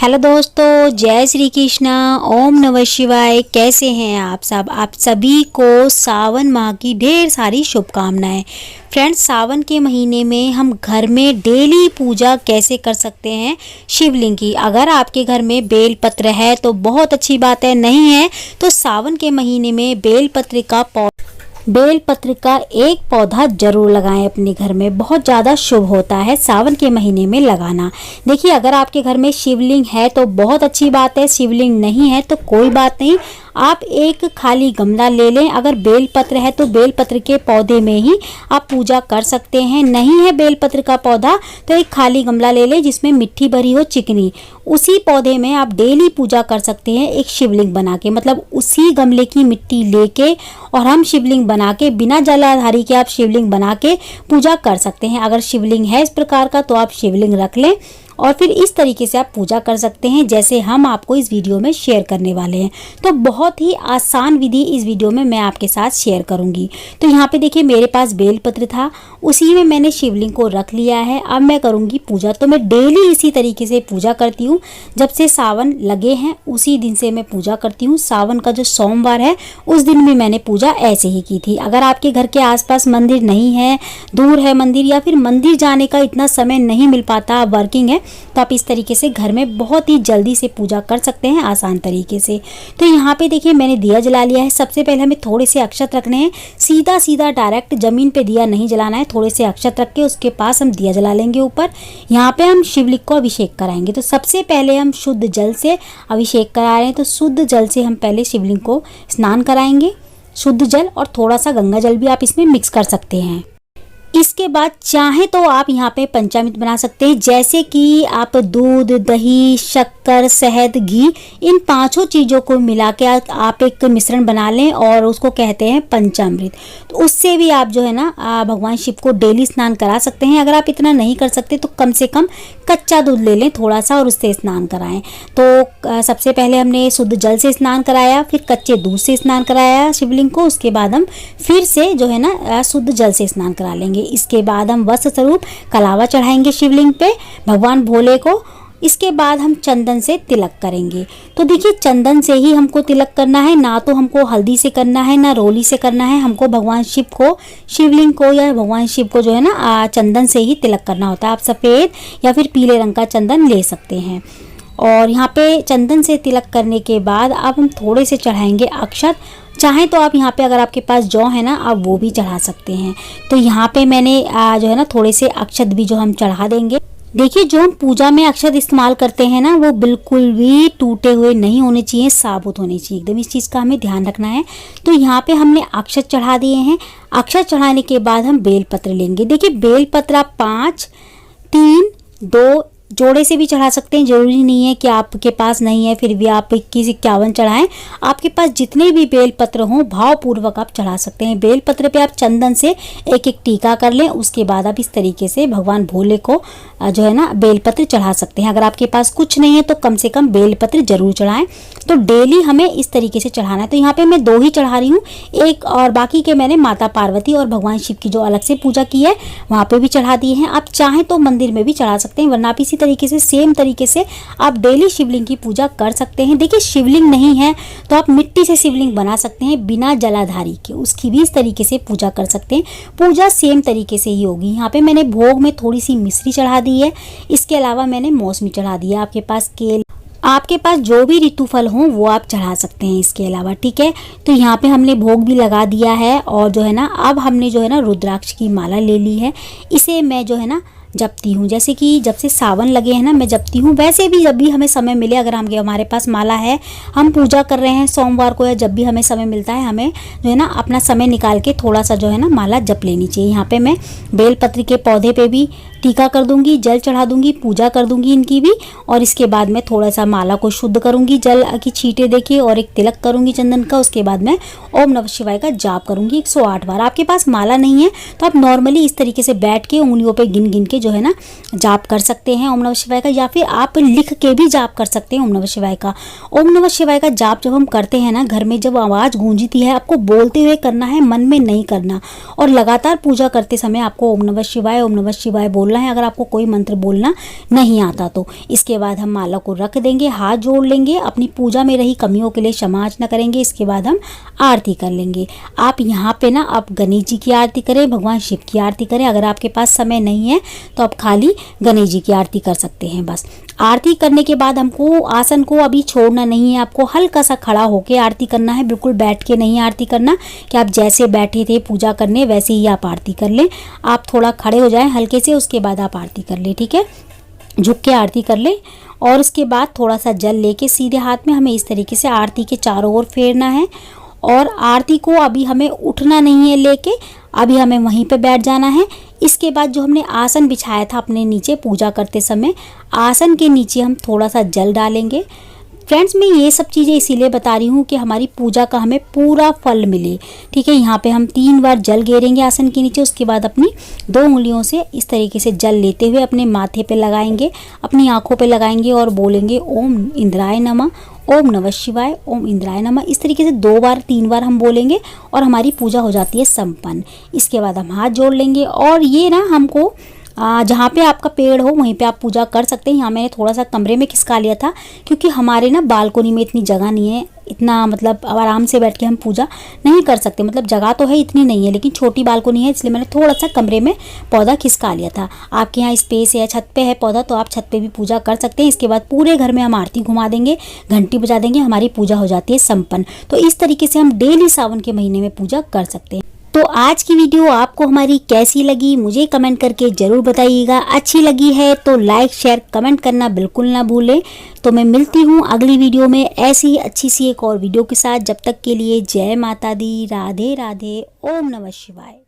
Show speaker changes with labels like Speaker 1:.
Speaker 1: Hello दोस्तों, जय श्री कृष्णा, ओम नमः शिवाय। कैसे हैं आप सब? आप सभी को सावन माह की ढेर सारी शुभकामनाएं। फ्रेंड्स, सावन के महीने में हम घर में डेली पूजा कैसे कर सकते हैं शिवलिंग की। अगर आपके घर में बेलपत्र है तो बहुत अच्छी बात है, नहीं है तो सावन के महीने में बेलपत्र का एक पौधा जरूर लगाएं अपने घर में। बहुत ज़्यादा शुभ होता है सावन के महीने में लगाना। देखिए, अगर आपके घर में शिवलिंग है तो बहुत अच्छी बात है, शिवलिंग नहीं है तो कोई बात नहीं, आप एक खाली गमला ले लें। अगर बेलपत्र है तो बेलपत्र के पौधे में ही आप पूजा कर सकते हैं। नहीं है बेलपत्र का पौधा तो एक खाली गमला ले लें जिसमें मिट्टी भरी हो, चिकनी। उसी पौधे में आप डेली पूजा कर सकते हैं एक शिवलिंग बना के। मतलब उसी गमले की मिट्टी लेके और हम शिवलिंग बना के, बिना जलाधारी के आप शिवलिंग बना के पूजा कर सकते हैं। अगर शिवलिंग है इस प्रकार का तो आप शिवलिंग रख लें और फिर इस तरीके से आप पूजा कर सकते हैं जैसे हम आपको इस वीडियो में शेयर करने वाले हैं। तो बहुत ही आसान विधि इस वीडियो में मैं आपके साथ शेयर करूंगी। तो यहाँ पे देखिए, मेरे पास बेलपत्र था, उसी में मैंने शिवलिंग को रख लिया है। अब मैं करूंगी पूजा। तो मैं डेली इसी तरीके से पूजा करती हूँ। जब से सावन लगे हैं उसी दिन से मैं पूजा करती हूँ। सावन का जो सोमवार है उस दिन भी मैंने पूजा ऐसे ही की थी। अगर आपके घर के आसपास मंदिर नहीं है, दूर है मंदिर, या फिर मंदिर जाने का इतना समय नहीं मिल पाता, वर्किंग है, तो आप इस तरीके से घर में बहुत ही जल्दी से पूजा कर सकते हैं आसान तरीके से। तो यहाँ पे देखिए, मैंने दिया जला लिया है। सबसे पहले हमें थोड़े से अक्षत रखने हैं। सीधा सीधा डायरेक्ट जमीन पे दिया नहीं जलाना है। थोड़े से अक्षत रख के उसके पास हम दिया जला लेंगे ऊपर। यहाँ पे हम शिवलिंग को अभिषेक कराएंगे। तो सबसे पहले हम शुद्ध जल से अभिषेक करा रहे हैं। तो शुद्ध जल से हम पहले शिवलिंग को स्नान कराएंगे। शुद्ध जल और थोड़ा सा गंगा जल भी आप इसमें मिक्स कर सकते हैं। इसके बाद चाहे तो आप यहाँ पे पंचामृत बना सकते हैं, जैसे कि आप दूध, दही, शक्कर, शहद, घी, इन पांचों चीज़ों को मिला के आप एक मिश्रण बना लें और उसको कहते हैं पंचामृत। तो उससे भी आप जो है ना भगवान शिव को डेली स्नान करा सकते हैं। अगर आप इतना नहीं कर सकते तो कम से कम कच्चा दूध ले लें थोड़ा सा और उससे स्नान कराएं। तो सबसे पहले हमने शुद्ध जल से स्नान कराया, फिर कच्चे दूध से स्नान कराया शिवलिंग को। उसके बाद हम फिर से जो है ना शुद्ध जल से स्नान करा लेंगे। इसके बाद हम वस्त्र स्वरूप कलावा चढ़ाएंगे शिवलिंग पे भगवान भोले को। इसके बाद हम चंदन से तिलक करेंगे। तो देखिए, चंदन से ही हमको तिलक करना है, ना तो हमको हल्दी से करना है ना रोली से करना है। हमको भगवान शिव को, शिवलिंग को या भगवान शिव को जो है ना चंदन से ही तिलक करना होता है। आप सफ़ेद या फिर पीले रंग का चंदन ले सकते हैं। और यहाँ पे चंदन से तिलक करने के बाद अब हम थोड़े से चढ़ाएंगे अक्षत। चाहे तो आप यहाँ पे, अगर आपके पास जौ है ना, आप वो भी चढ़ा सकते हैं। तो यहाँ पे मैंने जो है ना थोड़े से अक्षत भी जो हम चढ़ा देंगे। देखिए, जो हम पूजा में अक्षत इस्तेमाल करते हैं ना, वो बिल्कुल भी टूटे हुए नहीं होने चाहिए, साबुत होने चाहिए एकदम। इस चीज़ का हमें ध्यान रखना है। तो यहाँ पे हमने अक्षत चढ़ा दिए हैं। अक्षत चढ़ाने के बाद हम बेलपत्र लेंगे। देखिए, बेलपत्र आप 5, 3, 2 जोड़े से भी चढ़ा सकते हैं। जरूरी नहीं है कि आपके पास नहीं है फिर भी आप 21-51 चढ़ाएं। आपके पास जितने भी बेलपत्र हों भावपूर्वक आप चढ़ा सकते हैं। बेलपत्र पे आप चंदन से एक एक टीका कर लें। उसके बाद आप इस तरीके से भगवान भोले को जो है ना बेलपत्र चढ़ा सकते हैं। अगर आपके पास कुछ नहीं है तो कम से कम बेलपत्र जरूर चढ़ाएं। तो डेली हमें इस तरीके से चढ़ाना है। तो यहाँ पे मैं 2 ही चढ़ा रही हूँ, एक और बाकी के मैंने माता पार्वती और भगवान शिव की जो अलग से पूजा की है वहाँ पे भी चढ़ा दिए हैं। आप चाहें तो मंदिर में भी चढ़ा सकते हैं, वरना आप इसी तरीके से सेम तरीके से आप डेली शिवलिंग की पूजा कर सकते हैं। देखिए, शिवलिंग नहीं है तो आप मिट्टी से शिवलिंग बना सकते हैं बिना जलाधारी के, उसकी भी इस तरीके से पूजा कर सकते हैं। पूजा सेम तरीके से ही होगी। यहाँ पे मैंने भोग में थोड़ी सी मिश्री चढ़ा दी है। इसके अलावा मैंने मौसमी चढ़ा दिया। आपके पास केल, आपके पास जो भी ऋतु फल हो वो आप चढ़ा सकते हैं इसके अलावा, ठीक है। तो यहाँ पे हमने भोग भी लगा दिया है और जो है ना अब हमने जो है ना रुद्राक्ष की माला ले ली है। इसे मैं जो है ना जपती हूँ, जैसे कि जब से सावन लगे हैं ना मैं जपती हूँ। वैसे भी जब भी हमें समय मिले, अगर हमारे पास माला है, हम पूजा कर रहे हैं सोमवार को या जब भी हमें समय मिलता है, हमें जो है ना अपना समय निकाल के थोड़ा सा जो है ना माला जप लेनी चाहिए। यहाँ पे मैं बेलपत्र के पौधे पे भी टीका कर दूंगी, जल चढ़ा दूंगी, पूजा कर दूंगी इनकी भी। और इसके बाद मैं थोड़ा सा माला को शुद्ध करूंगी, जल की छींटे देके और एक तिलक करूंगी चंदन का। उसके बाद मैं ओम नमः शिवाय का जाप करूंगी 108 बार। आपके पास माला नहीं है तो आप नॉर्मली इस तरीके से बैठ के उंगलियों पे गिन गिन के जो है ना जाप कर सकते हैं ओम नमः शिवाय का, या फिर आप लिख के भी जाप कर सकते हैं ओम नमः शिवाय का। ओम नमः शिवाय का जाप जब हम करते हैं ना घर में, जब आवाज़ गूंजती है, आपको बोलते हुए करना है, मन में नहीं करना। और लगातार पूजा करते समय आपको ओम नमः शिवाय बोलना बोलना है, अगर आपको कोई मंत्र बोलना नहीं आता तो। इसके बाद हम माला को रख देंगे, हाथ जोड़ लेंगे, अपनी पूजा में रही कमियों के लिए क्षमा याचना करेंगे। इसके बाद हम आरती कर लेंगे। आप यहाँ पे ना आप गणेश जी की आरती करें, भगवान शिव की आरती करें। अगर आपके पास समय नहीं है तो आप खाली गणेश जी की आरती कर सकते हैं। बस आरती करने के बाद हमको आसन को अभी छोड़ना नहीं है, आपको हल्का सा खड़ा होकर आरती करना है, बिल्कुल बैठ के नहीं आरती करना कि आप जैसे बैठे थे पूजा करने वैसे ही आप आरती कर लें। आप थोड़ा खड़े हो जाएं हल्के से, उसके बाद आप आरती कर लें, ठीक है, झुक के आरती कर लें। और उसके बाद थोड़ा सा जल लेके सीधे हाथ में हमें इस तरीके से आरती के चारों ओर फेरना है। और आरती को अभी हमें उठना नहीं है लेके, अभी हमें वहीं पे बैठ जाना है। इसके बाद जो हमने आसन बिछाया था अपने नीचे पूजा करते समय, आसन के नीचे हम थोड़ा सा जल डालेंगे। फ्रेंड्स, मैं ये सब चीज़ें इसीलिए बता रही हूँ कि हमारी पूजा का हमें पूरा फल मिले, ठीक है। यहाँ पे हम 3 बार जल गेरेंगे आसन के नीचे। उसके बाद अपनी 2 उंगलियों से इस तरीके से जल लेते हुए अपने माथे पे लगाएंगे, अपनी आँखों पे लगाएंगे और बोलेंगे ओम इंद्राय नमः, ओम नमः शिवाय, ओम इंद्राय नमः। इस तरीके से 2 बार 3 बार हम बोलेंगे और हमारी पूजा हो जाती है संपन्न। इसके बाद हम हाथ जोड़ लेंगे और ये ना हमको जहाँ पे आपका पेड़ हो वहीं पे आप पूजा कर सकते हैं। यहाँ मैंने थोड़ा सा कमरे में खिसका लिया था क्योंकि हमारे ना बालकोनी में इतनी जगह नहीं है, इतना मतलब आराम से बैठ के हम पूजा नहीं कर सकते। मतलब जगह तो है, इतनी नहीं है, लेकिन छोटी बालकोनी है, इसलिए मैंने थोड़ा सा कमरे में पौधा खिसका लिया था। आपके यहाँ स्पेस है, छत पे है पौधा, तो आप छत पे भी पूजा कर सकते हैं। इसके बाद पूरे घर में हम आरती घुमा देंगे, घंटी बजा देंगे, हमारी पूजा हो जाती है संपन्न। तो इस तरीके से हम डेली सावन के महीने में पूजा कर सकते हैं। तो आज की वीडियो आपको हमारी कैसी लगी मुझे कमेंट करके ज़रूर बताइएगा। अच्छी लगी है तो लाइक शेयर कमेंट करना बिल्कुल ना भूलें। तो मैं मिलती हूँ अगली वीडियो में ऐसी ही अच्छी सी एक और वीडियो के साथ। जब तक के लिए जय माता दी, राधे राधे, ओम नमः शिवाय।